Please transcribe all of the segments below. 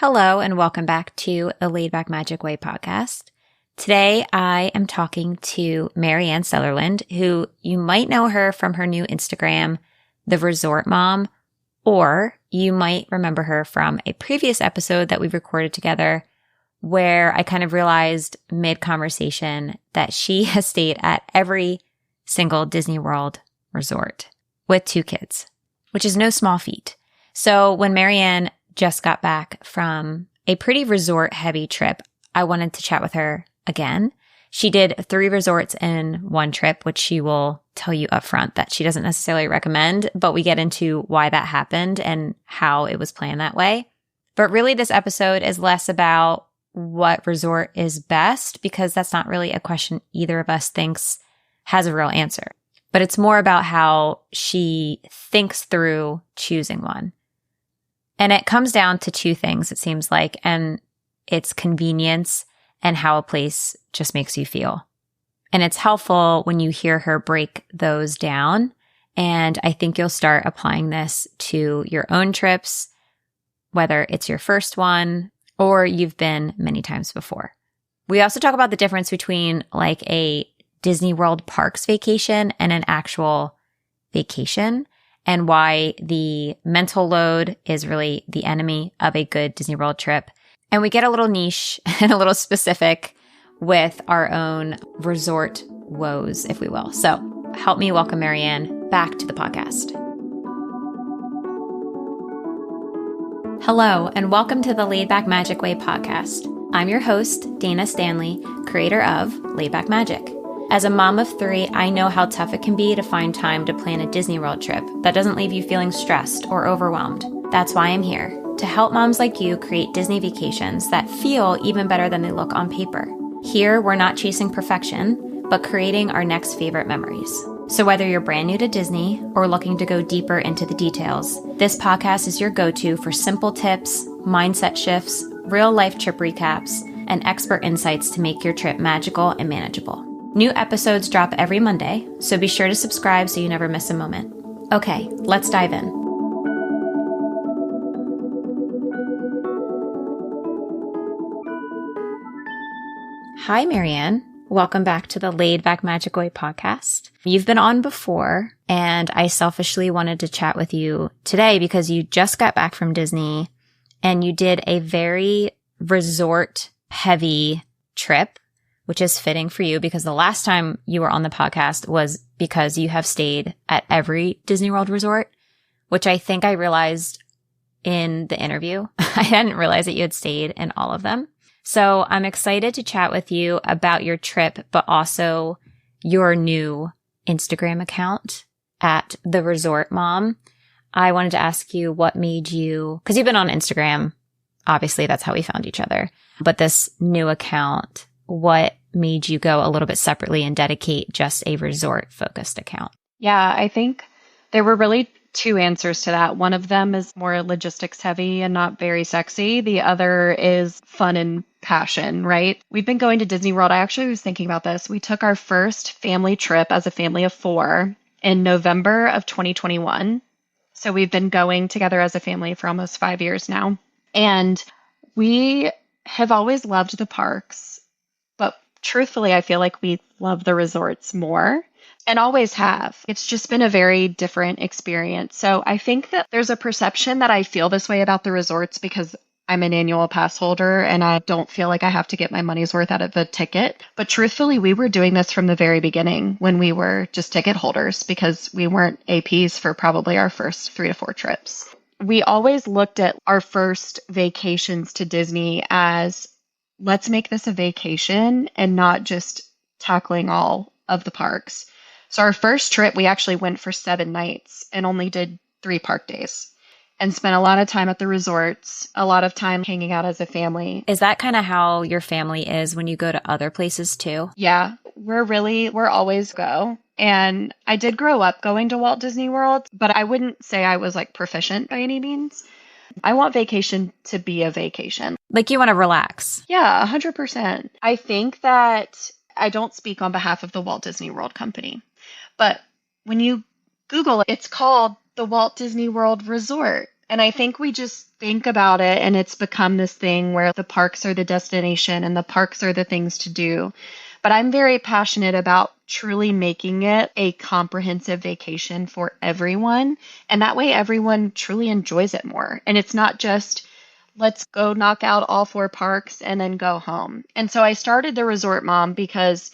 Hello, and welcome back to the Laid Back Magic Way podcast. Today, I am talking to Marianne Sutherland, who you might know her from her new Instagram, The Resort Mom, or you might remember her from a previous episode that we recorded together where I kind of realized mid-conversation that she has stayed at every single Disney World resort with 2 kids, which is no small feat. So when Marianne just got back from a pretty resort-heavy trip, I wanted to chat with her again. She did 3 resorts in one trip, which she will tell you up front that she doesn't necessarily recommend, but we get into why that happened and how it was planned that way. But really, this episode is less about what resort is best, because that's not really a question either of us thinks has a real answer. But it's more about how she thinks through choosing one. And it comes down to 2 things, it seems like, and it's convenience and how a place just makes you feel. And it's helpful when you hear her break those down. And I think you'll start applying this to your own trips, whether it's your first one or you've been many times before. We also talk about the difference between like a Disney World Parks vacation and an actual vacation, and why the mental load is really the enemy of a good Disney World trip. And we get a little niche and a little specific with our own resort woes, if we will. So help me welcome Marianne back to the podcast. Hello, and welcome to the Laid Back Magic Way podcast. I'm your host, Dana Stanley, creator of Laid Back Magic. As a mom of 3, I know how tough it can be to find time to plan a Disney World trip that doesn't leave you feeling stressed or overwhelmed. That's why I'm here, to help moms like you create Disney vacations that feel even better than they look on paper. Here, we're not chasing perfection, but creating our next favorite memories. So whether you're brand new to Disney or looking to go deeper into the details, this podcast is your go-to for simple tips, mindset shifts, real-life trip recaps, and expert insights to make your trip magical and manageable. New episodes drop every Monday, so be sure to subscribe so you never miss a moment. Okay, let's dive in. Hi, Marianne. Welcome back to the Laid Back Magic Way podcast. You've been on before, and I selfishly wanted to chat with you today because you just got back from Disney and you did a very resort-heavy trip, which is fitting for you because the last time you were on the podcast was because you have stayed at every Disney World resort, which I think I realized in the interview. I hadn't realized that you had stayed in all of them. So I'm excited to chat with you about your trip, but also your new Instagram account at The Resort Mom. I wanted to ask you what made you, because you've been on Instagram, obviously that's how we found each other, but this new account, what made you go a little bit separately and dedicate just a resort-focused account? Yeah, I think there were really 2 answers to that. One of them is more logistics heavy and not very sexy. The other is fun and passion, right? We've been going to Disney World. I actually was thinking about this. We took our first family trip as a family of 4 in November of 2021. So we've been going together as a family for almost 5 years now. And we have always loved the parks, but truthfully, I feel like we love the resorts more. And always have. It's just been a very different experience. So I think that there's a perception that I feel this way about the resorts because I'm an annual pass holder and I don't feel like I have to get my money's worth out of a ticket. But truthfully, we were doing this from the very beginning when we were just ticket holders because we weren't APs for probably our first 3 to 4 trips. We always looked at our first vacations to Disney as, let's make this a vacation and not just tackling all of the parks. So our first trip, we actually went for 7 nights and only did 3 park days and spent a lot of time at the resorts, a lot of time hanging out as a family. Is that kind of how your family is when you go to other places too? Yeah, we're always go. And I did grow up going to Walt Disney World, but I wouldn't say I was like proficient by any means. I want vacation to be a vacation. Like you want to relax. Yeah, 100%. I think that I don't speak on behalf of the Walt Disney World Company. But when you Google it, it's called the Walt Disney World Resort. And I think we just think about it and it's become this thing where the parks are the destination and the parks are the things to do. But I'm very passionate about truly making it a comprehensive vacation for everyone. And that way everyone truly enjoys it more. And it's not just, let's go knock out all 4 parks and then go home. And so I started the Resort Mom because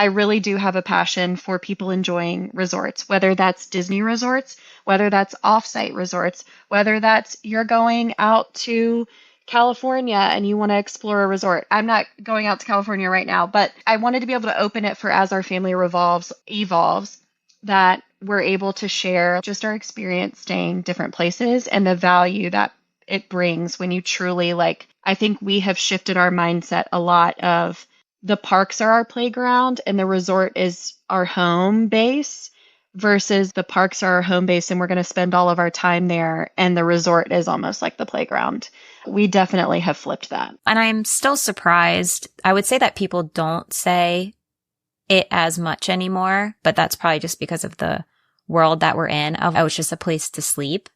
I really do have a passion for people enjoying resorts, whether that's Disney resorts, whether that's offsite resorts, whether that's you're going out to California and you want to explore a resort. I'm not going out to California right now, but I wanted to be able to open it for as our family evolves, that we're able to share just our experience staying different places and the value that it brings when you truly I think we have shifted our mindset a lot of the parks are our playground and the resort is our home base versus the parks are our home base and we're going to spend all of our time there and the resort is almost like the playground. We definitely have flipped that. And I'm still surprised. I would say that people don't say it as much anymore, but that's probably just because of the world that we're in of, oh, it's just a place to sleep.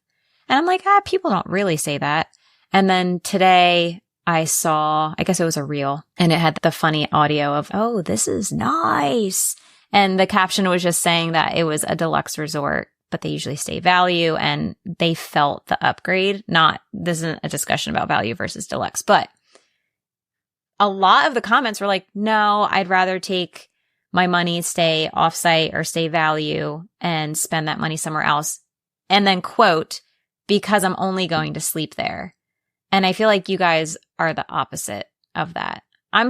And I'm like, people don't really say that. And then today I saw, I guess it was a reel, and it had the funny audio of, oh, this is nice. And the caption was just saying that it was a deluxe resort, but they usually stay value and they felt the upgrade. This isn't a discussion about value versus deluxe, but a lot of the comments were like, no, I'd rather take my money, stay offsite or stay value and spend that money somewhere else. And then quote, because I'm only going to sleep there. And I feel like you guys are the opposite of that. I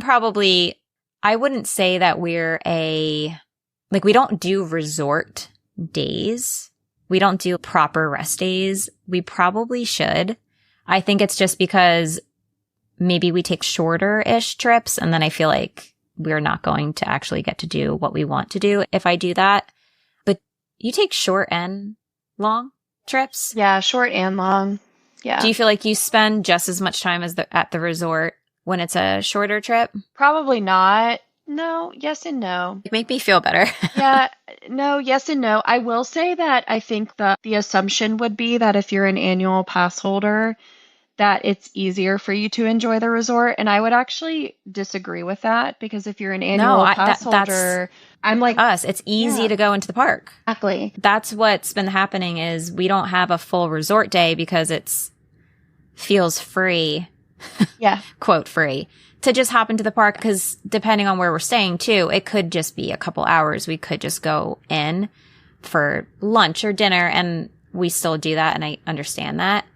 wouldn't say that we're we don't do resort days. We don't do proper rest days. We probably should. I think it's just because maybe we take shorter-ish trips and then I feel like we're not going to actually get to do what we want to do if I do that. But you take short and long trips? Yeah, short and long. Yeah. Do you feel like you spend just as much time as at the resort when it's a shorter trip? Probably not. No, yes and no. Make me feel better. Yeah, no, yes and no. I will say that I think the assumption would be that if you're an annual pass holder, that it's easier for you to enjoy the resort. And I would actually disagree with that because if you're an annual pass holder, I'm like us. It's easy to go into the park. Exactly. That's what's been happening is we don't have a full resort day because it's feels free. Yeah. Quote free to just hop into the park because depending on where we're staying too, it could just be a couple hours. We could just go in for lunch or dinner and we still do that. And I understand that.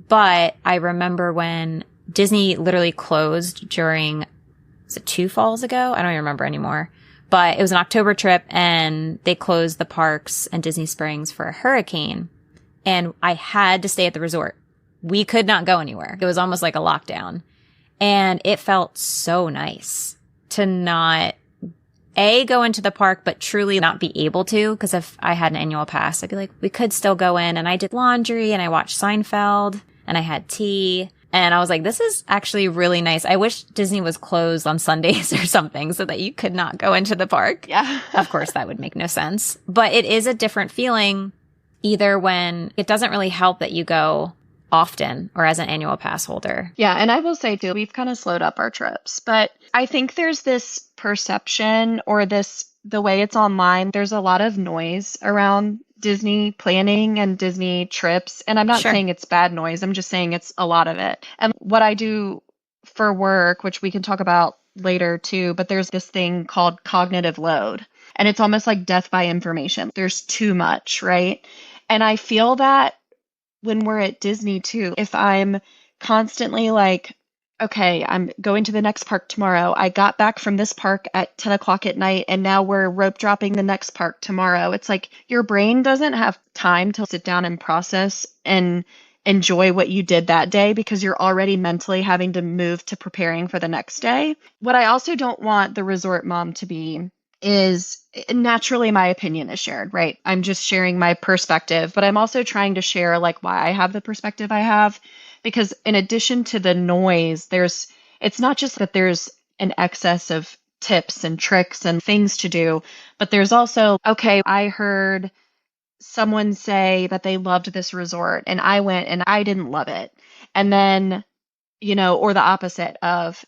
But I remember when Disney literally closed during, was it 2 falls ago? I don't even remember anymore. But it was an October trip and they closed the parks and Disney Springs for a hurricane. And I had to stay at the resort. We could not go anywhere. It was almost like a lockdown. And it felt so nice to not, go into the park, but truly not be able to. Because if I had an annual pass, I'd be like, we could still go in. And I did laundry and I watched Seinfeld and I had tea. And I was like, this is actually really nice. I wish Disney was closed on Sundays or something so that you could not go into the park. Yeah. Of course, that would make no sense. But it is a different feeling either when it doesn't really help that you go often or as an annual pass holder. Yeah. And I will say too, we've kind of slowed up our trips, but I think there's this perception or the way it's online, there's a lot of noise around Disney planning and Disney trips. And I'm not saying it's bad noise. I'm just saying it's a lot of it. And what I do for work, which we can talk about later too, but there's this thing called cognitive load. And it's almost like death by information. There's too much, right? And I feel that when we're at Disney too, if I'm constantly like, okay, I'm going to the next park tomorrow. I got back from this park at 10 o'clock at night and now we're rope dropping the next park tomorrow. It's like your brain doesn't have time to sit down and process and enjoy what you did that day because you're already mentally having to move to preparing for the next day. What I also don't want the resort mom to be is naturally my opinion is shared, right? I'm just sharing my perspective, but I'm also trying to share like why I have the perspective I have. Because in addition to the noise, it's not just that there's an excess of tips and tricks and things to do, but there's also, okay, I heard someone say that they loved this resort and I went and I didn't love it. And then, or the opposite of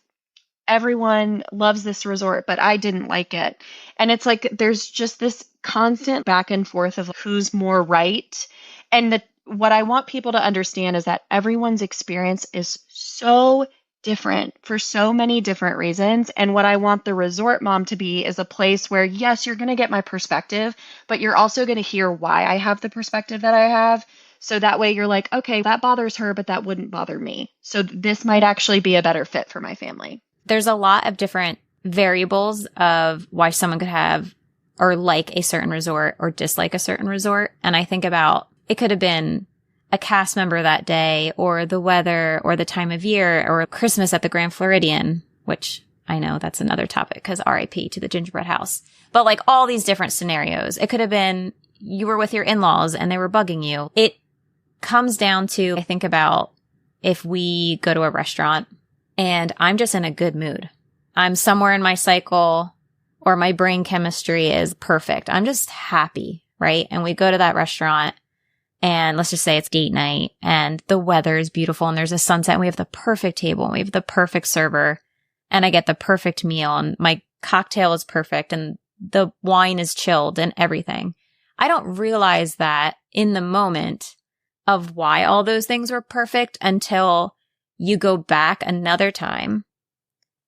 everyone loves this resort, but I didn't like it. And it's like there's just this constant back and forth of who's more right. And what I want people to understand is that everyone's experience is so different for so many different reasons. And what I want the resort mom to be is a place where, yes, you're going to get my perspective, but you're also going to hear why I have the perspective that I have. So that way you're like, okay, that bothers her, but that wouldn't bother me. So this might actually be a better fit for my family. There's a lot of different variables of why someone could have or like a certain resort or dislike a certain resort. And I think about it could have been a cast member that day or the weather or the time of year or Christmas at the Grand Floridian, which I know that's another topic because RIP to the gingerbread house. But like all these different scenarios, it could have been you were with your in-laws and they were bugging you. It comes down to, I think about if we go to a restaurant and I'm just in a good mood. I'm somewhere in my cycle or my brain chemistry is perfect. I'm just happy, right? And we go to that restaurant and let's just say it's date night and the weather is beautiful and there's a sunset and we have the perfect table and we have the perfect server and I get the perfect meal and my cocktail is perfect and the wine is chilled and everything. I don't realize that in the moment of why all those things were perfect until you go back another time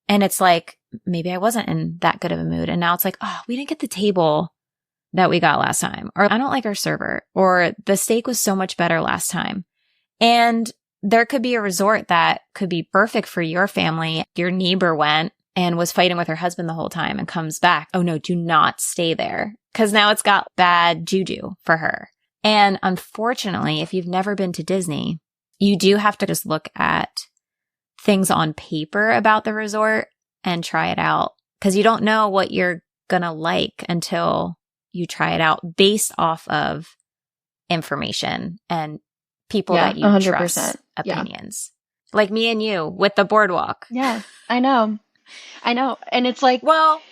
and it's like, maybe I wasn't in that good of a mood. And now it's like, oh, we didn't get the table that we got last time. Or I don't like our server. Or the steak was so much better last time. And there could be a resort that could be perfect for your family. Your neighbor went and was fighting with her husband the whole time and comes back. Oh no, do not stay there. Because now it's got bad juju for her. And unfortunately, if you've never been to Disney, you do have to just look at things on paper about the resort and try it out because you don't know what you're going to like until you try it out based off of information and people that you 100%. trust opinions. Like me and you with the boardwalk. Yeah, I know. And it's like, well,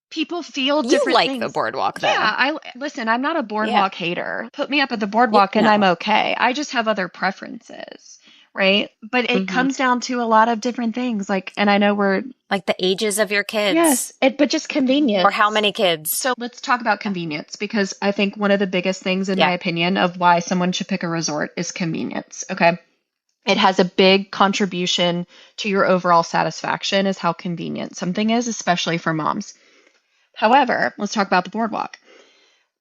people feel different you like things. The boardwalk though. Yeah, listen, I'm not a boardwalk hater. Put me up at the boardwalk and I'm okay. I just have other preferences, right? But it comes down to a lot of different things. Like, and I know we're like the ages of your kids. Yes, but just convenience. Or how many kids. So let's talk about convenience because I think one of the biggest things in my opinion of why someone should pick a resort is convenience. Okay. It has a big contribution to your overall satisfaction is how convenient something is, especially for moms. However, let's talk about the boardwalk.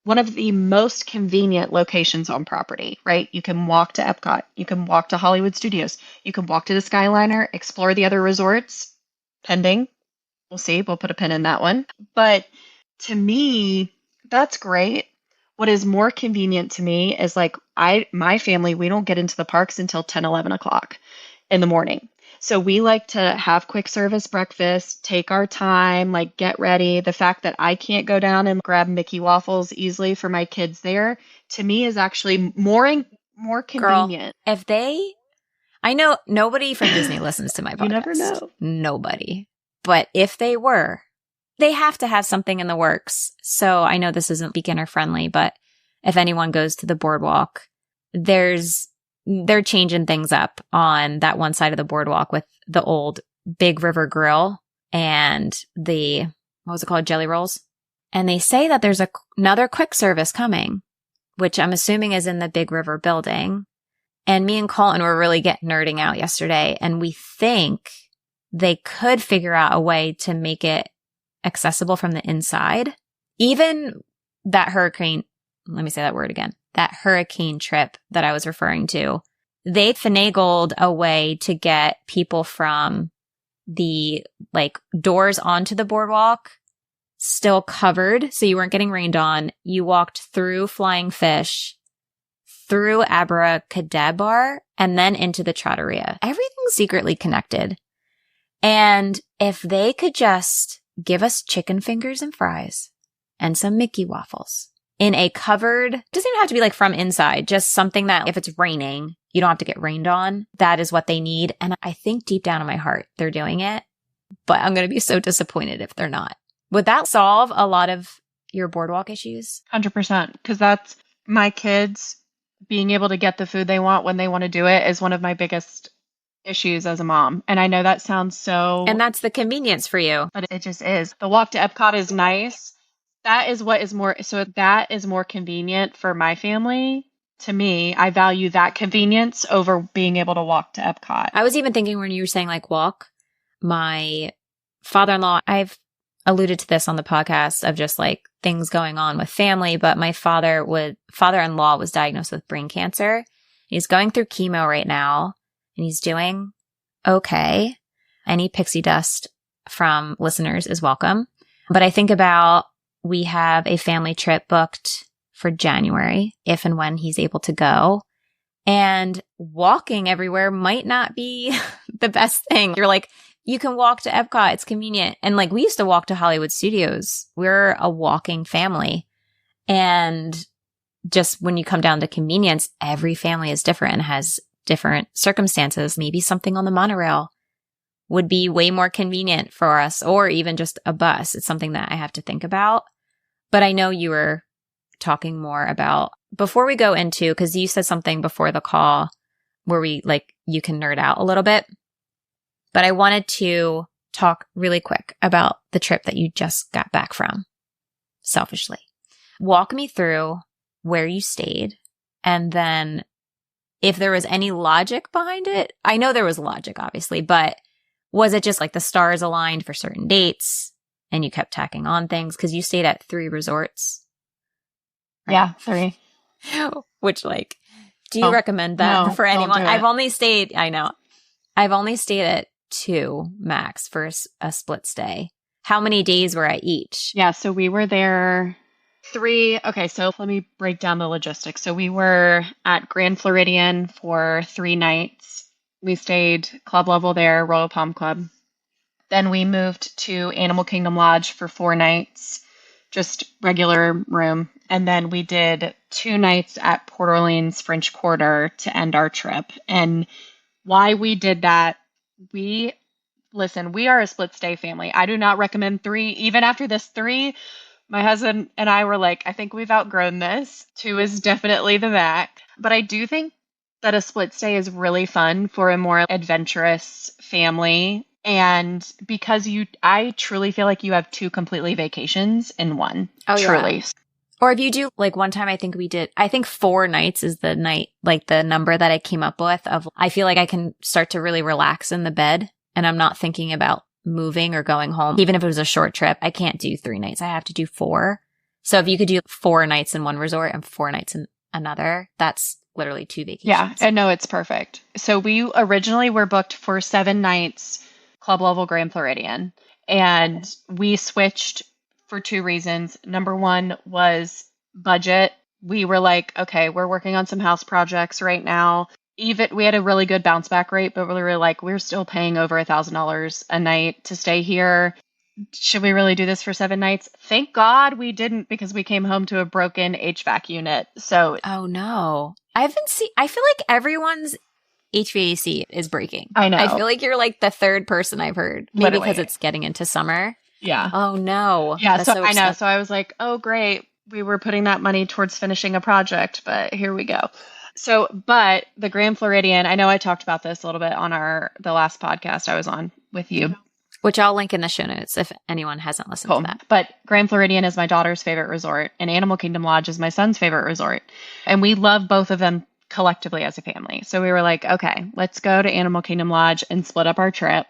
One of the most convenient locations on property, right? You can walk to Epcot. You can walk to Hollywood Studios. You can walk to the Skyliner, explore the other resorts, pending. We'll see. We'll put a pin in that one. But to me, that's great. What is more convenient to me is like my family, we don't get into the parks until 10, 11 o'clock in the morning. So we like to have quick service breakfast, take our time, like get ready. The fact that I can't go down and grab Mickey waffles easily for my kids there, to me is actually more convenient. Girl, I know nobody from Disney listens to my podcast. You never know. Nobody. But if they were, they have to have something in the works. So I know this isn't beginner friendly, but if anyone goes to the boardwalk, they're changing things up on that one side of the boardwalk with the old Big River Grill and what was it called? Jelly rolls. And they say that there's another quick service coming, which I'm assuming is in the Big River building. And me and Colton were really nerding out yesterday. And we think they could figure out a way to make it accessible from the inside. Even that hurricane, let me say that word again. That hurricane trip that I was referring to, they finagled a way to get people from the doors onto the boardwalk still covered. So you weren't getting rained on. You walked through Flying Fish, through Abracadabra, and then into the Trattoria. Everything's secretly connected. And if they could just give us chicken fingers and fries and some Mickey waffles in a covered, doesn't even have to be from inside, just something that if it's raining, you don't have to get rained on. That is what they need. And I think deep down in my heart, they're doing it, but I'm going to be so disappointed if they're not. Would that solve a lot of your boardwalk issues? 100%. Because that's My kids being able to get the food they want when they want to do it is one of my biggest issues as a mom. And I know that sounds so... And that's the convenience for you. But it just is. The walk to Epcot is nice. That is what is more... So that is more convenient for my family. To me, I value that convenience over being able to walk to Epcot. I was even thinking when you were saying like walk, my father-in-law, I've alluded to this on the podcast of just like things going on with family, but my father-in-law was diagnosed with brain cancer. He's going through chemo right now and he's doing okay. Any pixie dust from listeners is welcome. But I think about we have a family trip booked for January, if and when he's able to go. And walking everywhere might not be the best thing. You're like, you can walk to Epcot. It's convenient. And like we used to walk to Hollywood Studios. We're a walking family. And just when you come down to convenience, every family is different and has different circumstances. Maybe something on the monorail would be way more convenient for us, or even just a bus. It's something that I have to think about. But I know you were talking more about, before we go into, because you said something before the call where we like, you can nerd out a little bit. But I wanted to talk really quick about the trip that you just got back from, selfishly. Walk me through where you stayed, and then if there was any logic behind it. I know there was logic, obviously, but was it just like the stars aligned for certain dates and you kept tacking on things? Because you stayed at 3 resorts. Right? Yeah, 3. Which, like, do you recommend that for anyone? I've only stayed at 2 max for a split stay. How many days were at each? Yeah, so we were there 3. Okay, so let me break down the logistics. So we were at Grand Floridian for 3 nights. We stayed club level there, Royal Palm Club. Then we moved to Animal Kingdom Lodge for 4 nights, just regular room. And then we did 2 nights at Port Orleans French Quarter to end our trip. And why we did that, we are a split stay family. I do not recommend 3. Even after this 3, my husband and I were like, I think we've outgrown this. 2 is definitely the max. But I do think that a split stay is really fun for a more adventurous family. And because I truly feel like you have 2 completely vacations in one. Oh, truly. Yeah. Or if you do, like one time I think 4 nights is the night, like the number that I came up with of, I feel like I can start to really relax in the bed and I'm not thinking about moving or going home. Even if it was a short trip, I can't do 3 nights. I have to do 4. So if you could do 4 nights in one resort and 4 nights in another, that's literally 2 vacations. Yeah, I know, it's perfect. So we originally were booked for 7 nights, club level Grand Floridian. And we switched for 2 reasons. Number 1 was budget. We were like, okay, we're working on some house projects right now. Even we had a really good bounce back rate, but we were like, we're still paying over $1,000 a night to stay here. Should we really do this for 7 nights? Thank God we didn't, because we came home to a broken HVAC unit. So, oh no, I feel like everyone's HVAC is breaking. I know. I feel like you're like the 3rd person I've heard. Maybe Literally. because it's getting into summer. Yeah. Oh no. Yeah. So I know. So I was like, oh great. We were putting that money towards finishing a project, but here we go. So, but the Grand Floridian, I know I talked about this a little bit on the last podcast I was on with you. Which I'll link in the show notes if anyone hasn't listened to that. But Grand Floridian is my daughter's favorite resort, and Animal Kingdom Lodge is my son's favorite resort. And we love both of them collectively as a family. So we were like, okay, let's go to Animal Kingdom Lodge and split up our trip.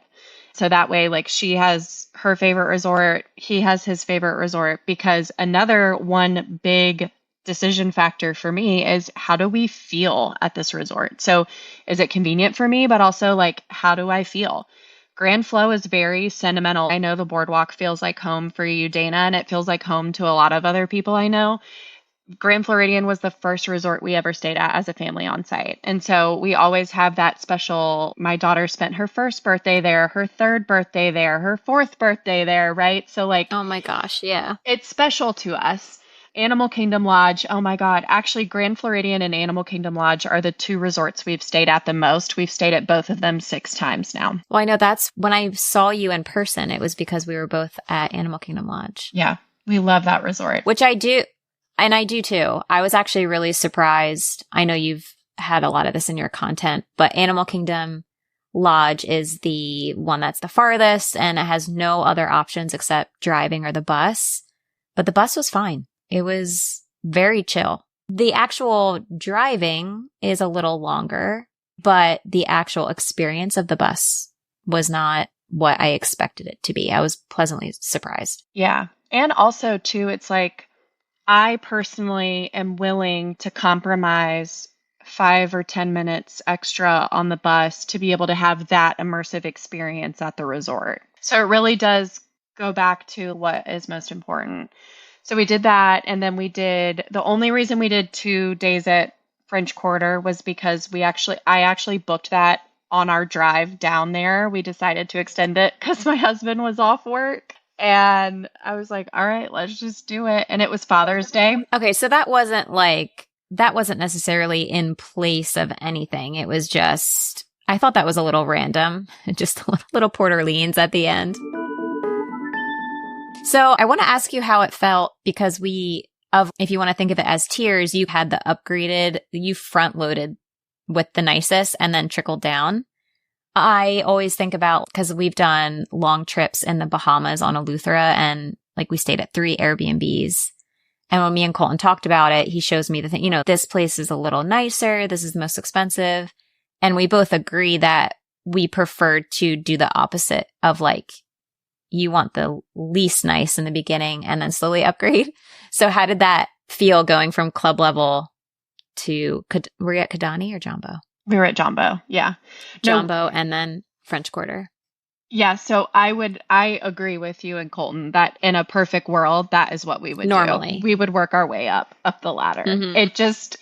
So that way, like, she has her favorite resort, he has his favorite resort, because another one big decision factor for me is, how do we feel at this resort? So is it convenient for me, but also like, how do I feel? Grand Flo is very sentimental. I know the boardwalk feels like home for you, Dana, and it feels like home to a lot of other people I know. Grand Floridian was the first resort we ever stayed at as a family on site. And so we always have that special, my daughter spent her 1st birthday there, her 3rd birthday there, her 4th birthday there, right? So like, oh my gosh, yeah. It's special to us. Animal Kingdom Lodge, oh my God. Actually, Grand Floridian and Animal Kingdom Lodge are the 2 resorts we've stayed at the most. We've stayed at both of them 6 times now. Well, I know that's when I saw you in person, it was because we were both at Animal Kingdom Lodge. Yeah, we love that resort. Which I do. And I do too. I was actually really surprised. I know you've had a lot of this in your content, but Animal Kingdom Lodge is the one that's the farthest and it has no other options except driving or the bus. But the bus was fine. It was very chill. The actual driving is a little longer, but the actual experience of the bus was not what I expected it to be. I was pleasantly surprised. Yeah. And also, too, it's like I personally am willing to compromise 5 or 10 minutes extra on the bus to be able to have that immersive experience at the resort. So it really does go back to what is most important. So we did that. And then the only reason we did 2 days at French Quarter was because I actually booked that on our drive down there. We decided to extend it because my husband was off work. And I was like, all right, let's just do it. And it was Father's Day. Okay, so that wasn't necessarily in place of anything. It was just, I thought that was a little random. Just little Port Orleans at the end. So I want to ask you how it felt because if you want to think of it as tiers, you had the upgraded, you front loaded with the nicest and then trickled down. I always think about, because we've done long trips in the Bahamas on Eleuthera and like we stayed at 3 Airbnbs. And when me and Colton talked about it, he shows me the thing, this place is a little nicer. This is the most expensive. And we both agree that we prefer to do the opposite of like, you want the least nice in the beginning and then slowly upgrade. So how did that feel going from club level to, were you at Kidani or Jumbo? We were at Jumbo. Yeah. Jumbo and then French Quarter. Yeah. So I agree with you and Colton that in a perfect world, that is what we would normally do. We would work our way up the ladder. Mm-hmm. It just,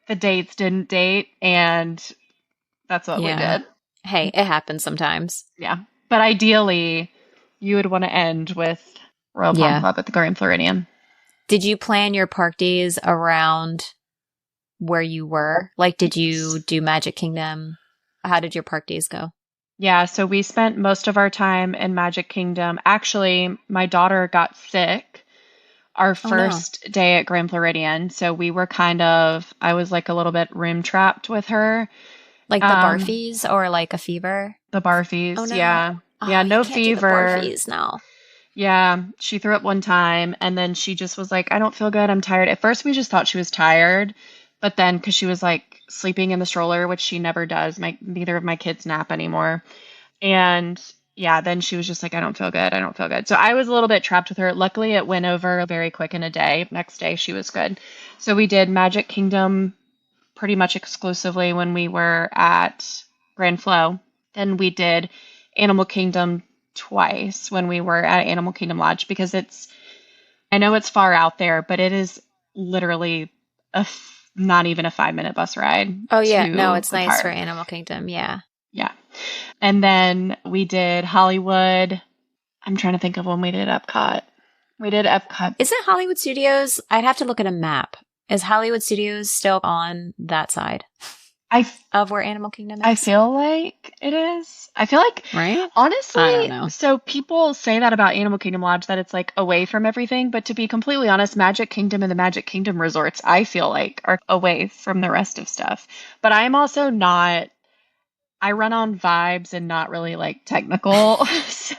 the dates didn't date and that's what we did. Hey, it happens sometimes. Yeah. But ideally, you would want to end with Royal Palm Club at the Grand Floridian. Did you plan your park days around where you were? Like, did you do Magic Kingdom? How did your park days go? Yeah, so we spent most of our time in Magic Kingdom. Actually, my daughter got sick our first day at Grand Floridian. So we were I was like a little bit room trapped with her. Like the barfies or like a fever? The barfies, oh, no. Yeah. Yeah, no fever. Do the barfies, no. Yeah, she threw up one time and then she just was like, I don't feel good. I'm tired. At first, we just thought she was tired. But then because she was like sleeping in the stroller, which she never does, neither of my kids nap anymore. And yeah, then she was just like, I don't feel good. I don't feel good. So I was a little bit trapped with her. Luckily, it went over very quick in a day. Next day, she was good. So we did Magic Kingdom pretty much exclusively when we were at Grand Flo. Then we did Animal Kingdom twice when we were at Animal Kingdom Lodge because I know it's far out there, but it is literally not even a 5-minute bus ride. Oh yeah, no, it's nice park. For Animal Kingdom, yeah. Yeah. And then we did Hollywood. I'm trying to think of when we did Epcot. We did Epcot. Isn't Hollywood Studios? I'd have to look at a map. Is Hollywood Studios still on that side of where Animal Kingdom is? I feel like it is. I feel like, right? Honestly, I don't know. So people say that about Animal Kingdom Lodge, that it's like away from everything. But to be completely honest, Magic Kingdom and the Magic Kingdom resorts, I feel like are away from the rest of stuff. But I'm also not, I run on vibes and not really like technical. So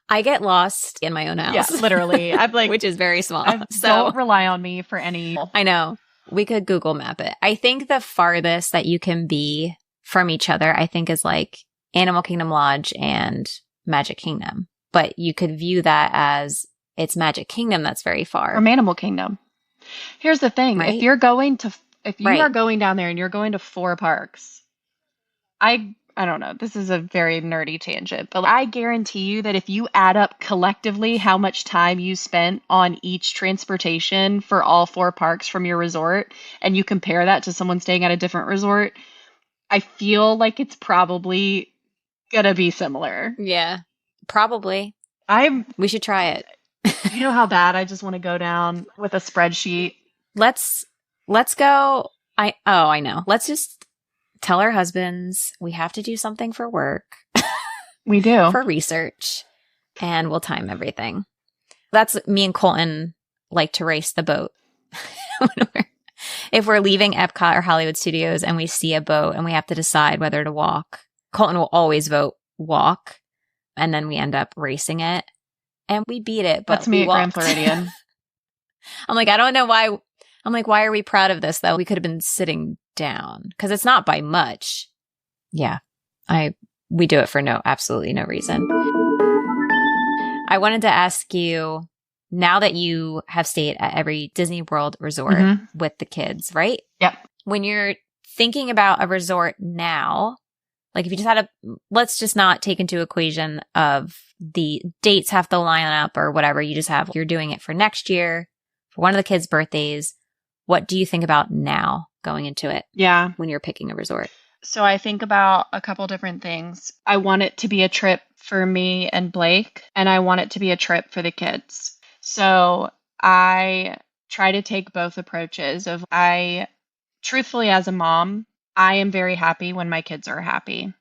I get lost in my own house. Yeah, literally. I'm like, which is very small. So don't rely on me for any. I know. We could Google map it. I think the farthest that you can be from each other, I think, is like Animal Kingdom Lodge and Magic Kingdom. But you could view that as it's Magic Kingdom that's very far. From Animal Kingdom. Here's the thing. Right? If you are going down there and you're going to 4 parks, I don't know. This is a very nerdy tangent, but I guarantee you that if you add up collectively how much time you spent on each transportation for all 4 parks from your resort, and you compare that to someone staying at a different resort, I feel like it's probably gonna be similar. Yeah, probably. We should try it. You know how bad I just want to go down with a spreadsheet. Let's go. I know. Let's just tell our husbands we have to do something for work. We do. For research. And we'll time everything. That's me and Colton like to race the boat. if we're leaving Epcot or Hollywood Studios and we see a boat and we have to decide whether to walk, Colton will always vote walk. And then we end up racing it and we beat it. But that's me at Grand walked. Floridian. I'm like, I don't know why. I'm like, why are we proud of this though? We could have been sitting down because it's not by much. Yeah, we do it for absolutely no reason. I wanted to ask you, now that you have stayed at every Disney World resort with the kids, right? Yep. When you're thinking about a resort now, like if you just had let's just not take into equation of the dates have to line up or whatever. You just have, you're doing it for next year, for one of the kids' birthdays. What do you think about now going into it? Yeah. When you're picking a resort? So I think about a couple different things. I want it to be a trip for me and Blake, and I want it to be a trip for the kids. So I try to take both approaches of truthfully, as a mom, I am very happy when my kids are happy.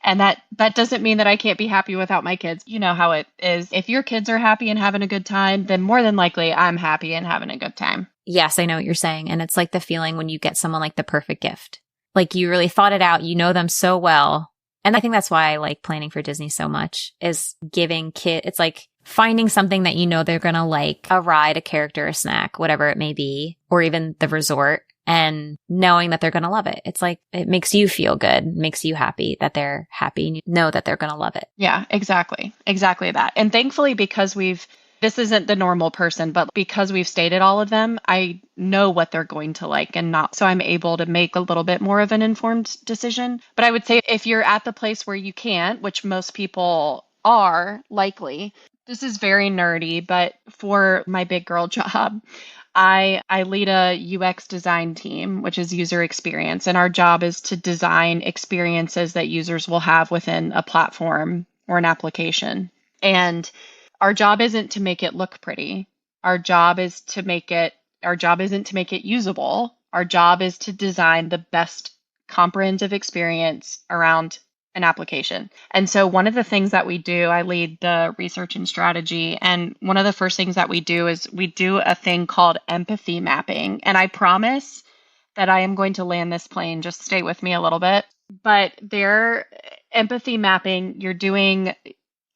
And that doesn't mean that I can't be happy without my kids. You know how it is. If your kids are happy and having a good time, then more than likely I'm happy and having a good time. Yes, I know what you're saying. And it's like the feeling when you get someone like the perfect gift. Like you really thought it out. You know them so well. And I think that's why I like planning for Disney so much, is giving it's like finding something that you know they're going to like, a ride, a character, a snack, whatever it may be, or even the resort, and knowing that they're going to love it. It's like, it makes you feel good, makes you happy that they're happy and you know that they're going to love it. Yeah, exactly. Exactly that. And thankfully, because this isn't the normal person, but because we've stayed at all of them, I know what they're going to like and not. So I'm able to make a little bit more of an informed decision. But I would say if you're at the place where you can't, which most people are likely, this is very nerdy, but for my big girl job, I lead a UX design team, which is user experience. And our job is to design experiences that users will have within a platform or an application. And our job isn't to make it look pretty. Our job isn't to make it usable. Our job is to design the best comprehensive experience around an application. And so one of the things that we do, I lead the research and strategy. And one of the first things that we do is we do a thing called empathy mapping. And I promise that I am going to land this plane. Just stay with me a little bit. But their empathy mapping,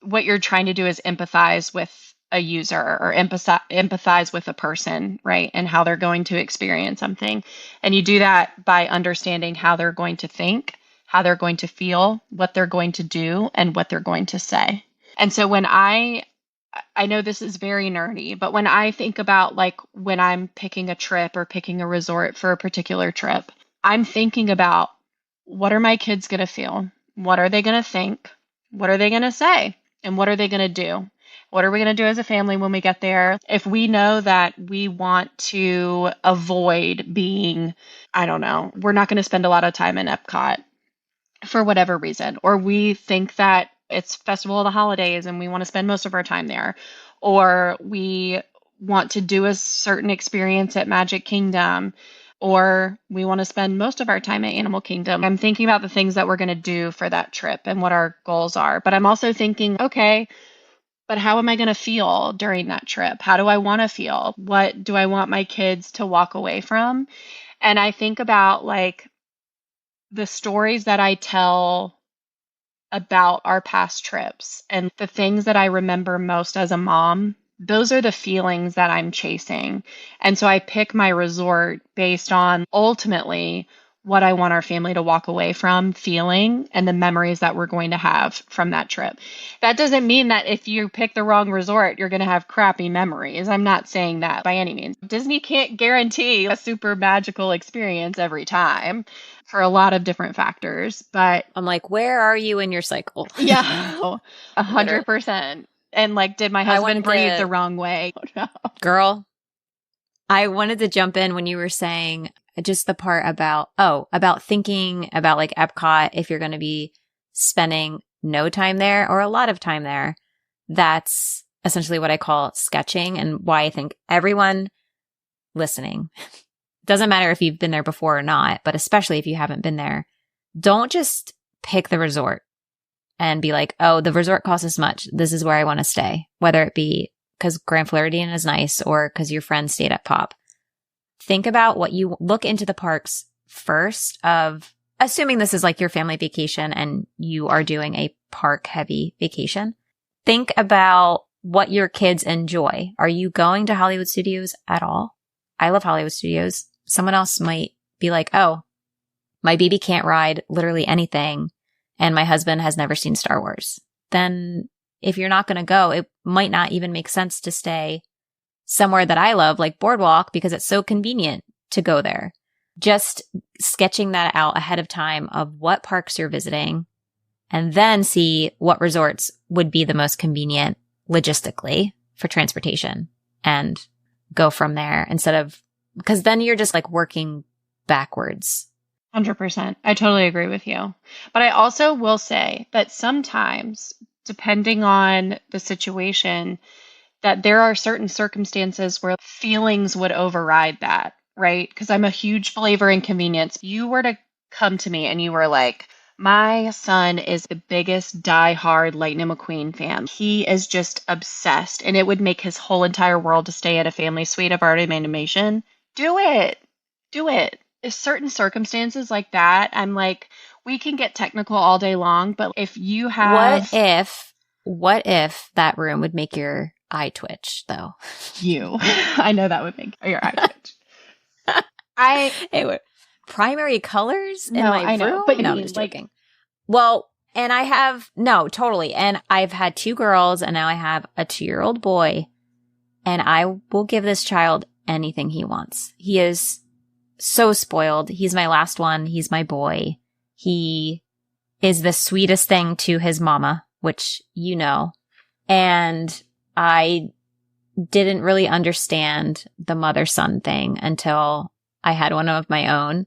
what you're trying to do is empathize with a user or empathize with a person, right? And how they're going to experience something. And you do that by understanding how they're going to think, how they're going to feel, what they're going to do, and what they're going to say. And so when I know this is very nerdy, but when I think about like when I'm picking a trip or picking a resort for a particular trip, I'm thinking about, what are my kids going to feel? What are they going to think? What are they going to say? And what are they going to do? What are we going to do as a family when we get there? If we know that we want to avoid being, I don't know, we're not going to spend a lot of time in Epcot for whatever reason, or we think that it's Festival of the Holidays and we want to spend most of our time there, or we want to do a certain experience at Magic Kingdom, or we want to spend most of our time at Animal Kingdom. I'm thinking about the things that we're going to do for that trip and what our goals are. But I'm also thinking, okay, but how am I going to feel during that trip? How do I want to feel? What do I want my kids to walk away from? And I think about like the stories that I tell about our past trips and the things that I remember most as a mom. Those are the feelings that I'm chasing. And so I pick my resort based on ultimately what I want our family to walk away from feeling and the memories that we're going to have from that trip. That doesn't mean that if you pick the wrong resort, you're going to have crappy memories. I'm not saying that by any means. Disney can't guarantee a super magical experience every time for a lot of different factors, but I'm like, where are you in your cycle? Yeah, 100%. And like, did my husband breathe the wrong way? Oh, no. Girl, I wanted to jump in when you were saying just the part about thinking about like Epcot, if you're going to be spending no time there or a lot of time there. That's essentially what I call sketching, and why I think everyone listening, doesn't matter if you've been there before or not, but especially if you haven't been there, don't just pick the resort and be like, oh, the resort costs this much. This is where I want to stay. Whether it be because Grand Floridian is nice or because your friend stayed at Pop. think about what you look into the parks first of, assuming this is like your family vacation and you are doing a park heavy vacation. Think about what your kids enjoy. Are you going to Hollywood Studios at all? I love Hollywood Studios. Someone else might be like, oh, my baby can't ride literally anything and my husband has never seen Star Wars. Then if you're not going to go, it might not even make sense to stay somewhere that I love, like Boardwalk, because it's so convenient to go there. Just sketching that out ahead of time of what parks you're visiting and then see what resorts would be the most convenient logistically for transportation and go from there instead of, because then you're just like working backwards. 100%. I totally agree with you. But I also will say that sometimes, depending on the situation, that there are certain circumstances where feelings would override that, right? Because I'm a huge believer in convenience. You were to come to me and you were like, my son is the biggest diehard Lightning McQueen fan. He is just obsessed, and it would make his whole entire world to stay at a family suite of art animation. Do it. Do it. If certain circumstances like that, I'm like, we can get technical all day long, but if you have... What if that room would make your eye twitch, though? I know that would make your eye twitch. It would. Primary colors in my I know, room? but no, I'm just joking. Well, and I have, no, totally. And I've had 2 girls and now I have a 2-year-old boy, and I will give this child anything he wants. He is so spoiled. He's my last one. He's my boy. He is the sweetest thing to his mama, which you know. And I didn't really understand the mother-son thing until I had one of my own.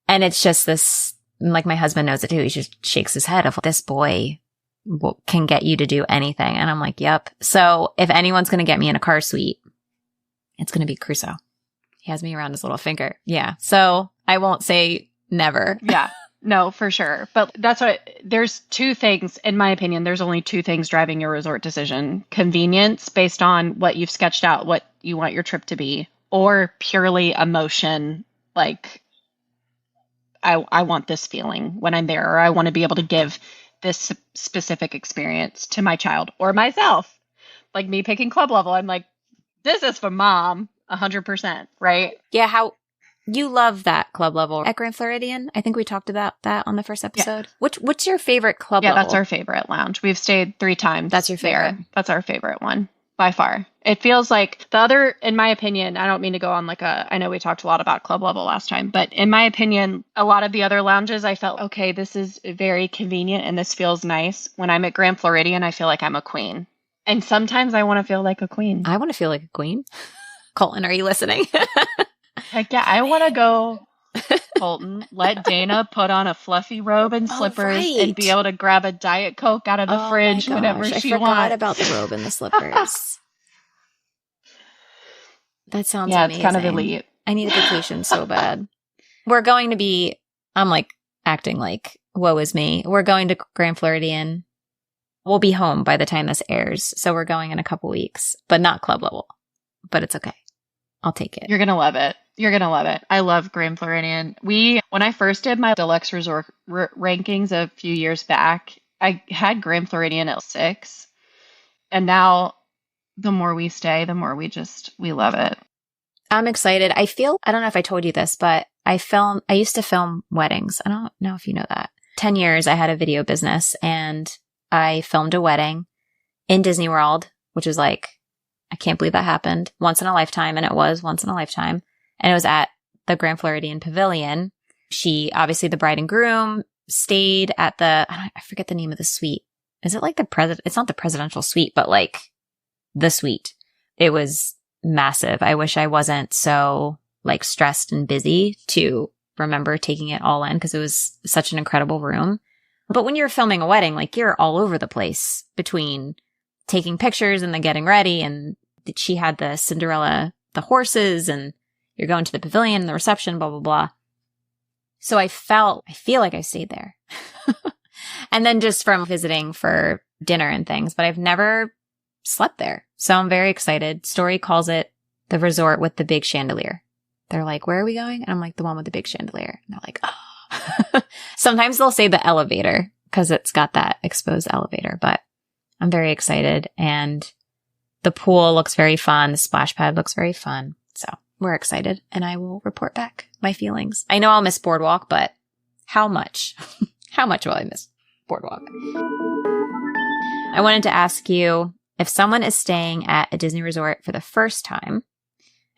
And it's just this, like my husband knows it too. He just shakes his head of, this boy can get you to do anything. And I'm like, yep. So if anyone's going to get me in a car suite, it's going to be Crusoe. He has me around his little finger. Yeah. So I won't say never. Yeah. No, for sure. But that's what, there's 2 things, in my opinion, there's only 2 things driving your resort decision. Convenience based on what you've sketched out, what you want your trip to be, or purely emotion, like, I want this feeling when I'm there, or I want to be able to give this specific experience to my child or myself. Like me picking Club Level, I'm like, this is for mom, 100%, right? Yeah, how you love that Club Level at Grand Floridian. I think we talked about that on the first episode. Yeah. What's your favorite Club Level? Yeah, that's our favorite lounge. We've stayed 3 times. That's your favorite? There. That's our favorite one. By far. It feels like the other, in my opinion, I don't mean to go on like I know we talked a lot about Club Level last time, but in my opinion, a lot of the other lounges, I felt, okay, this is very convenient and this feels nice. When I'm at Grand Floridian, I feel like I'm a queen. And sometimes I want to feel like a queen. I want to feel like a queen. Colton, are you listening? Heck yeah, I want to go, Colton, let Dana put on a fluffy robe and slippers and be able to grab a Diet Coke out of the fridge whenever she wants. I forgot about the robe and the slippers. That sounds amazing. It's kind of elite. I need a vacation so bad. We're going to be, I'm like acting like, woe is me. We're going to Grand Floridian. We'll be home by the time this airs. So we're going in a couple weeks, but not Club Level. But it's okay. I'll take it. You're going to love it. You're going to love it. I love Grand Floridian. When I first did my deluxe resort rankings a few years back, I had Grand Floridian at 6. And now the more we stay, the more we love it. I'm excited. I don't know if I told you this, but I used to film weddings. I don't know if you know that. 10 years I had a video business and I filmed a wedding in Disney World, which is like, I can't believe that happened once in a lifetime. And it was once in a lifetime. And it was at the Grand Floridian Pavilion. Obviously the bride and groom stayed at I forget the name of the suite. Is it like it's not the presidential suite, but like the suite. It was massive. I wish I wasn't so like stressed and busy to remember taking it all in because it was such an incredible room. But when you're filming a wedding, like you're all over the place between taking pictures and then getting ready. And she had the Cinderella, the horses, and you're going to the pavilion and the reception, blah, blah, blah. So I feel like I stayed there. And then just from visiting for dinner and things, but I've never slept there. So I'm very excited. Story calls it the resort with the big chandelier. They're like, where are we going? And I'm like, the one with the big chandelier. And they're like, oh. Sometimes they'll say the elevator because it's got that exposed elevator, but I'm very excited. And the pool looks very fun. The splash pad looks very fun. So we're excited, and I will report back my feelings. I know I'll miss Boardwalk, but how much? How much will I miss Boardwalk? I wanted to ask you, if someone is staying at a Disney resort for the first time,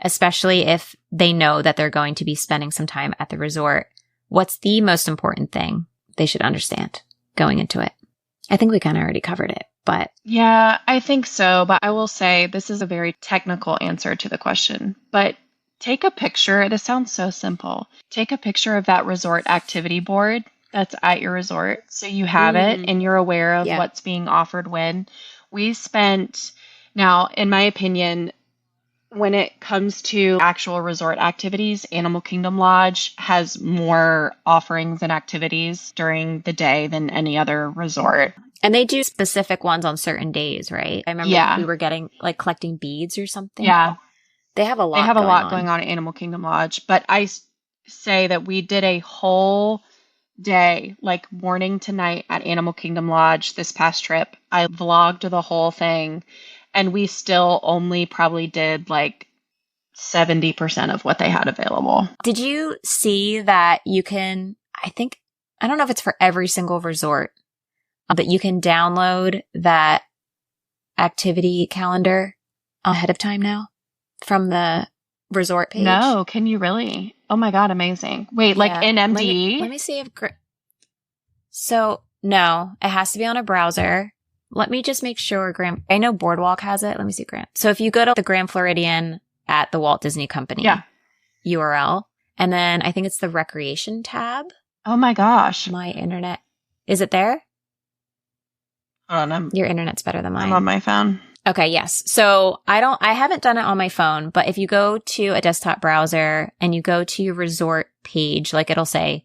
especially if they know that they're going to be spending some time at the resort, what's the most important thing they should understand going into it? I think we kind of already covered it, but... Yeah, I think so. But I will say this is a very technical answer to the question. But take a picture. This sounds so simple. Take a picture of that resort activity board that's at your resort, so you have it and you're aware of what's being offered when. We spent... Now, in my opinion... When it comes to actual resort activities, Animal Kingdom Lodge has more offerings and activities during the day than any other resort. And they do specific ones on certain days, right? I remember we were getting, like, collecting beads or something. Yeah. They have a lot going on at Animal Kingdom Lodge. But I say that we did a whole day, like morning to night at Animal Kingdom Lodge this past trip. I vlogged the whole thing. And we still only probably did like 70% of what they had available. Did you see that you can, I don't know if it's for every single resort, but you can download that activity calendar ahead of time now from the resort page? No, can you really? Oh my God, amazing. Wait, like in MDE? Let me see if... So, no, it has to be on a browser. Let me just make sure I know Boardwalk has it. Let me see Grand. So if you go to the Grand Floridian at the Walt Disney Company URL, and then I think it's the recreation tab. Oh my gosh. My internet. Is it there? Hold on. Your internet's better than mine. I'm on my phone. Okay, yes. So I haven't done it on my phone, but if you go to a desktop browser and you go to your resort page, like it'll say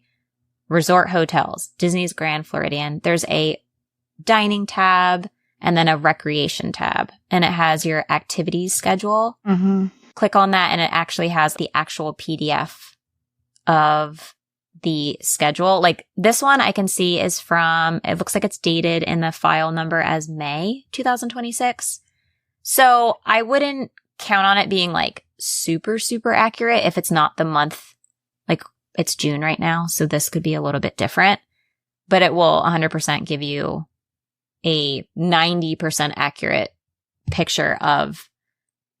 resort hotels, Disney's Grand Floridian, there's a dining tab and then a recreation tab, and it has your activities schedule. Click on that and it actually has the actual PDF of the schedule. Like this one I can see is from, it looks like it's dated in the file number as May 2026. So I wouldn't count on it being like super, super accurate if it's not the month. Like it's June right now, so this could be a little bit different, but it will 100% give you a 90% accurate picture of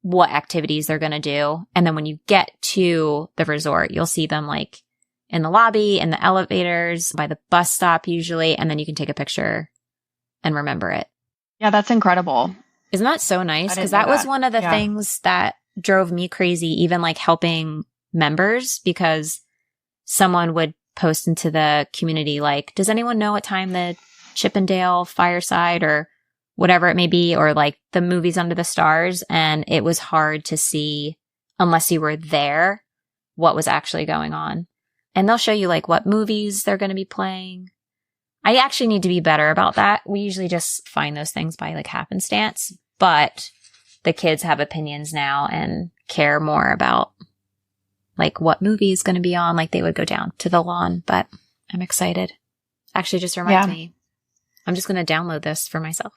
what activities they're going to do. And then when you get to the resort, you'll see them like in the lobby, in the elevators, by the bus stop usually, and then you can take a picture and remember it. Yeah, that's incredible. Isn't that so nice? Because that was one of the things that drove me crazy, even like helping members, because someone would post into the community like, does anyone know what time the Chippendale Fireside or whatever it may be, or like the movies Under the Stars? And it was hard to see unless you were there what was actually going on. And they'll show you like what movies they're going to be playing. I actually need to be better about that. We usually just find those things by like happenstance, but the kids have opinions now and care more about like what movie is going to be on. Like they would go down to the lawn, but I'm excited. Actually just reminds me. I'm just going to download this for myself.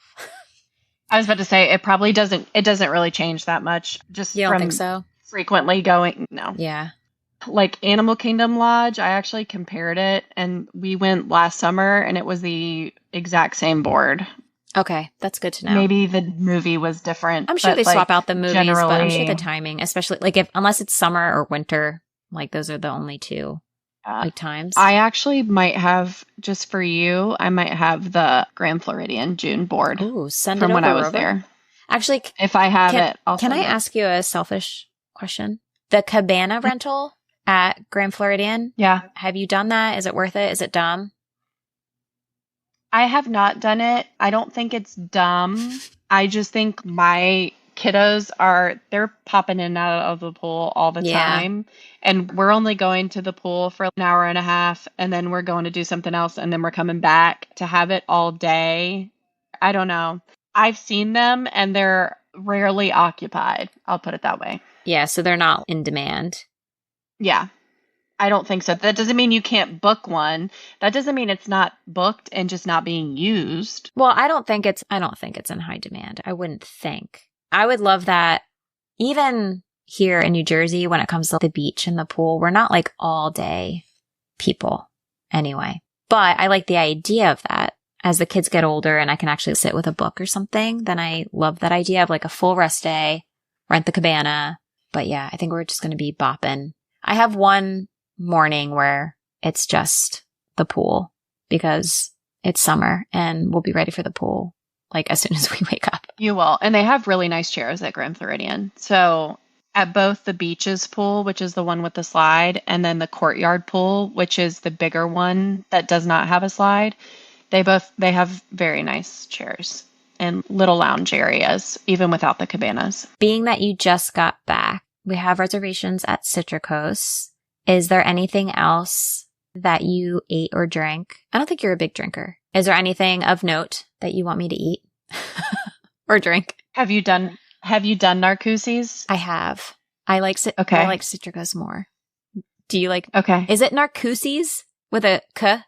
I was about to say, it doesn't really change that much. Just you don't think so? Frequently going, no. Yeah. Like Animal Kingdom Lodge, I actually compared it, and we went last summer, and it was the exact same board. Okay, that's good to know. Maybe the movie was different. I'm sure they swap out the movies, but I'm sure the timing, especially like unless it's summer or winter, like those are the only two like times. I actually might have, just for you, I might have the Grand Floridian June board. Ooh, send from it when over, I was there. Actually, if I have it, I'll can I ask you a selfish question? The cabana rental at Grand Floridian. Yeah. Have you done that? Is it worth it? Is it dumb? I have not done it. I don't think it's dumb. I just think my kiddos they're popping in and out of the pool all the time. And we're only going to the pool for an hour and a half, and then we're going to do something else, and then we're coming back. To have it all day, I don't know. I've seen them, and they're rarely occupied. I'll put it that way. Yeah, so they're not in demand. Yeah. I don't think so. That doesn't mean you can't book one. That doesn't mean it's not booked and just not being used. Well, I don't think it's in high demand. I wouldn't think. I would love that. Even here in New Jersey, when it comes to the beach and the pool, we're not like all day people anyway. But I like the idea of that. As the kids get older and I can actually sit with a book or something, then I love that idea of like a full rest day, rent the cabana. But yeah, I think we're just going to be bopping. I have one morning where it's just the pool because it's summer and we'll be ready for the pool like as soon as we wake up. You will. And they have really nice chairs at Grand Floridian. So at both the beaches pool, which is the one with the slide, and then the courtyard pool, which is the bigger one that does not have a slide, they have very nice chairs and little lounge areas, even without the cabanas. Being that you just got back, we have reservations at Citricos. Is there anything else that you ate or drank? I don't think you're a big drinker. Is there anything of note that you want me to eat or drink? Have you done Narcoossee's? I have. I like Citricos more. Do you like? Okay. Is it Narcoossee's with a k?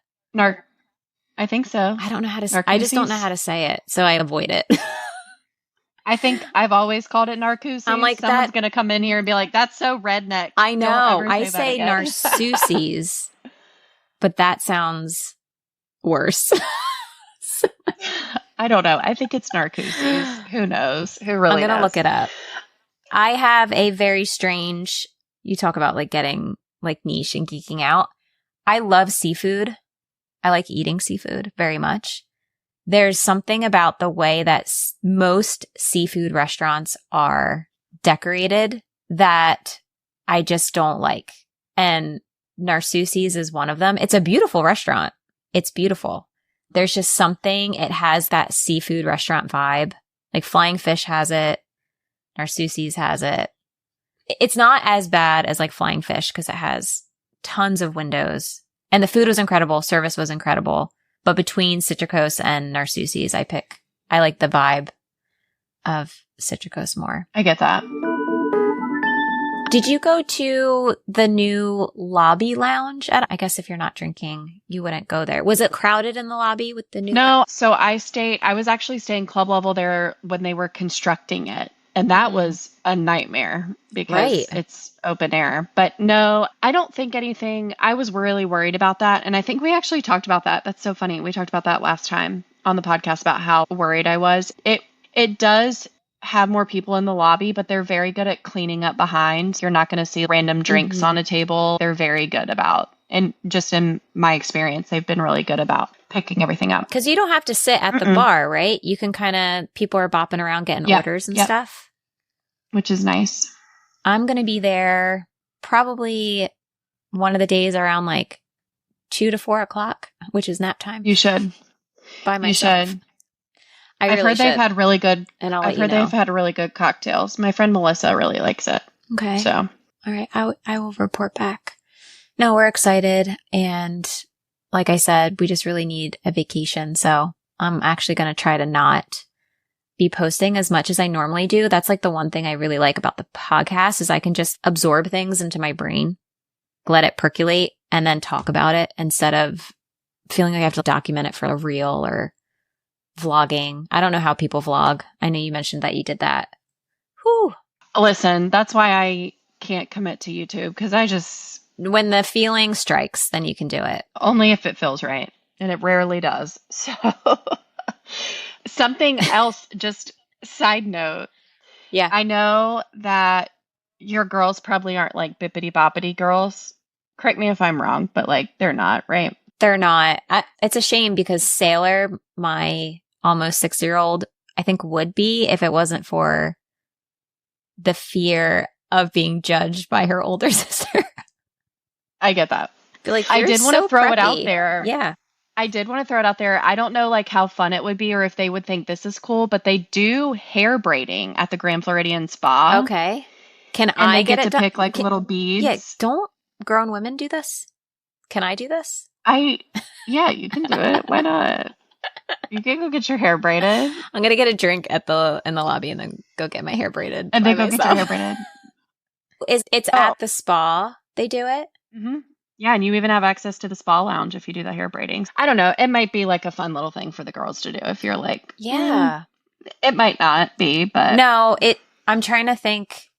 I think so. I don't know how to. I just don't know how to say it, so I avoid it. I think I've always called it Narcoossee's. I'm like, someone's going to come in here and be like, "That's so redneck." I know. I say Narcoossee's, but that sounds worse. I don't know. I think it's Narcoossee's. Who knows? Who really knows? I'm going to look it up. I have a very strange, you talk about like getting like niche and geeking out. I love seafood. I like eating seafood very much. There's something about the way that most seafood restaurants are decorated that I just don't like. And Narcoossee's is one of them. It's a beautiful restaurant. It's beautiful. There's just something, it has that seafood restaurant vibe. Like Flying Fish has it. Narcoossee's has it. It's not as bad as like Flying Fish because it has tons of windows. And the food was incredible. Service was incredible. But between Citricos and Narcoossee's, I like the vibe of Citricos more. I get that. Did you go to the new lobby lounge? I guess if you're not drinking, you wouldn't go there. Was it crowded in the lobby with the new? No. So I was actually staying club level there when they were constructing it. And that was a nightmare because it's open air. But no, I don't think anything. I was really worried about that. And I think we actually talked about that. That's so funny. We talked about that last time on the podcast about how worried I was. It does have more people in the lobby, but they're very good at cleaning up behind. You're not going to see random drinks on a table. They're very good about, and just in my experience, they've been really good about picking everything up. Because you don't have to sit at the bar, right? You can people are bopping around getting orders and stuff. Which is nice. I'm going to be there probably one of the days around like 2 to 4 o'clock, which is nap time. You should. By myself. You should. I've heard they've had really good, and I've heard they've had really good cocktails. My friend Melissa really likes it. Okay. So. All right. I will report back. No, we're excited. And like I said, we just really need a vacation. So I'm actually going to try to not be posting as much as I normally do. That's like the one thing I really like about the podcast is I can just absorb things into my brain, let it percolate, and then talk about it instead of feeling like I have to document it for a reel or vlogging. I don't know how people vlog. I know you mentioned that you did that. Whew. Listen, that's why I can't commit to YouTube because when the feeling strikes, then you can do it. Only if it feels right. And it rarely does. So something else, just side note. Yeah. I know that your girls probably aren't like bippity boppity girls. Correct me if I'm wrong, but like they're not, right? They're not. It's a shame because Sailor, my almost 6-year-old, I think would be if it wasn't for the fear of being judged by her older sister. I get that. Like, I did want to throw it out there. Yeah. I did want to throw it out there. I don't know like how fun it would be or if they would think this is cool, but they do hair braiding at the Grand Floridian spa. Okay. And I get to pick like little beads? Yeah. Don't grown women do this? Can I do this? Yeah, you can do it. Why not? You can go get your hair braided. I'm gonna get a drink in the lobby and then go get my hair braided. And then go get your hair braided. It's at the spa. they do it? Mm-hmm. Yeah, and you even have access to the spa lounge if you do the hair braiding. I don't know. It might be like a fun little thing for the girls to do if you're like, Yeah. It might not be, but No, I'm trying to think.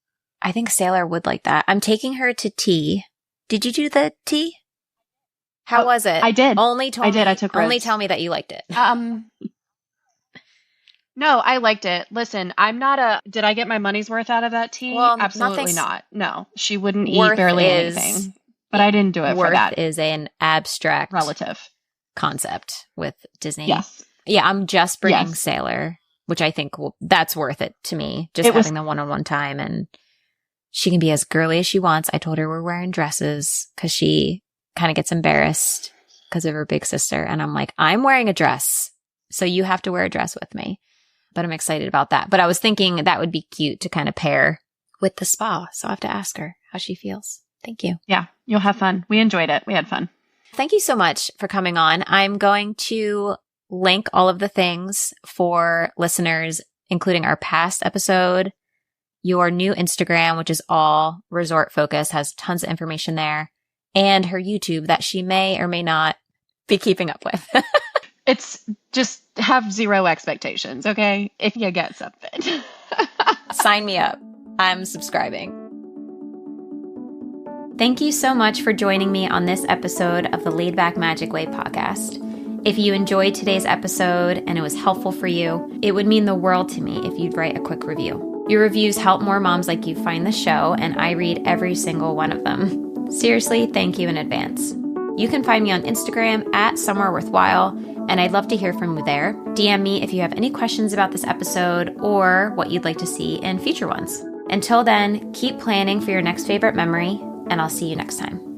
I think Sailor would like that. I'm taking her to tea. Did you do the tea? How was it? I did. Only I did. I took Only risks. tell me that you liked it. No, I liked it. Listen, did I get my money's worth out of that tea? Well, Absolutely not. No, she wouldn't eat worth barely is- anything. But I didn't do it for Worth that is an abstract relative. concept with Disney. Yes. Yeah, I'm just bringing Yes. Sailor, which I think that's worth it to me. Just having the one-on-one time, and she can be as girly as she wants. I told her we're wearing dresses because she kind of gets embarrassed because of her big sister. And I'm like, I'm wearing a dress, so you have to wear a dress with me. But I'm excited about that. But I was thinking that would be cute to kind of pair with the spa. So I have to ask her how she feels. Thank you. Yeah, you'll have fun. We enjoyed it. We had fun. Thank you so much for coming on. I'm going to link all of the things for listeners, including our past episode, your new Instagram, which is all resort focused, has tons of information there, and her YouTube that she may or may not be keeping up with. It's just have zero expectations, okay? If you get something. Sign me up. I'm subscribing. Thank you so much for joining me on this episode of the Laid Back Magic Way podcast. If you enjoyed today's episode and it was helpful for you, it would mean the world to me if you'd write a quick review. Your reviews help more moms like you find the show, and I read every single one of them. Seriously, thank you in advance. You can find me on Instagram at Somewhere Worthwhile, and I'd love to hear from you there. DM me if you have any questions about this episode or what you'd like to see in future ones. Until then, keep planning for your next favorite memory, and I'll see you next time.